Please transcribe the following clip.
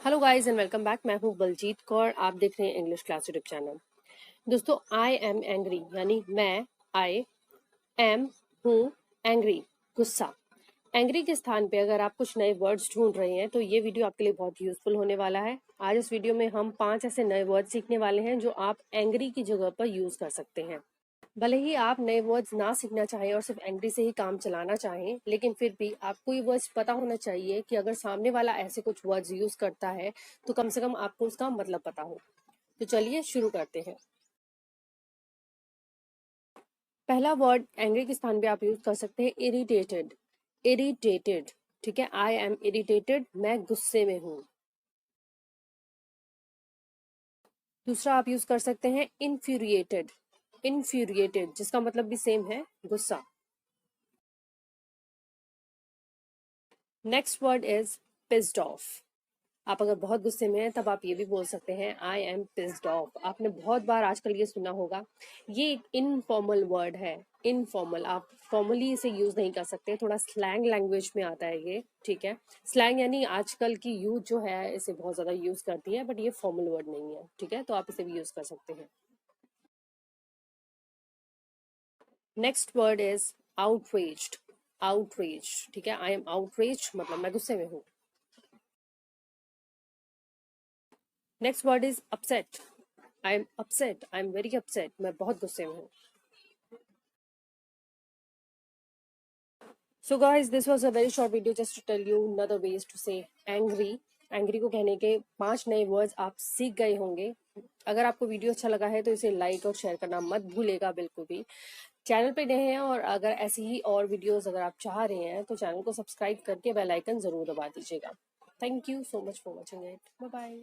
Hello guys and welcome back. मैं हूँ बलजीत कौर, आप देख रहे हैं इंग्लिश क्लास यूट्यूब चैनल। दोस्तों, आई एम एंग्री यानी मैं आई एम हूँ एंग्री, गुस्सा। एंग्री के स्थान पे अगर आप कुछ नए वर्ड्स ढूंढ रहे हैं तो ये वीडियो आपके लिए बहुत यूजफुल होने वाला है। आज इस वीडियो में हम 5 ऐसे नए वर्ड सीखने वाले हैं जो आप एंग्री की जगह पर यूज कर सकते हैं। भले ही आप नए वर्ड्स ना सीखना चाहें और सिर्फ एंग्री से ही काम चलाना चाहें, लेकिन फिर भी आपको ये वर्ड्स पता होना चाहिए कि अगर सामने वाला ऐसे कुछ वर्ड्स यूज करता है तो कम से कम आपको उसका मतलब पता हो। तो चलिए शुरू करते हैं। पहला वर्ड एंग्री के स्थान पे आप यूज कर सकते हैं इरिटेटेड। इरिटेटेड, ठीक है। आई एम इरिटेटेड, मैं गुस्से में हूँ। दूसरा आप यूज कर सकते हैं इन्फ्यूरिएटेड। इन्फ्यूरिएटेड जिसका मतलब भी सेम है, गुस्सा। Next word is pissed off. आप अगर बहुत गुस्से में हैं तब आप ये भी बोल सकते हैं आई एम पिस्ड ऑफ। आपने बहुत बार आजकल ये सुना होगा। ये एक इनफॉर्मल वर्ड है। इनफॉर्मल, आप फॉर्मली इसे यूज नहीं कर सकते, थोड़ा स्लैंग लैंग्वेज में आता है ये, ठीक है। स्लैंग यानी आजकल की यूथ जो है इसे बहुत ज्यादा यूज करती है, बट ये फॉर्मल वर्ड नहीं है, ठीक है। तो आप इसे भी यूज कर सकते हैं। Next word is outraged. Outraged, ठीक है। आई एम आउटरेज्ड मतलब मैं गुस्से में हूँ। Next word is upset. I am upset, I am very upset, मैं बहुत गुस्से में हूँ। So guys, this was a very short video just to tell you another ways to say angry. Angry को कहने के 5 नए वर्ड्स आप सीख गए होंगे। अगर आपको वीडियो अच्छा लगा है तो इसे लाइक और शेयर करना मत भूलेगा बिल्कुल भी। चैनल पे नए हैं और अगर ऐसी ही और वीडियोस अगर आप चाह रहे हैं तो चैनल को सब्सक्राइब करके बेल आइकन जरूर दबा दीजिएगा। Thank you so much for watching it. Bye bye.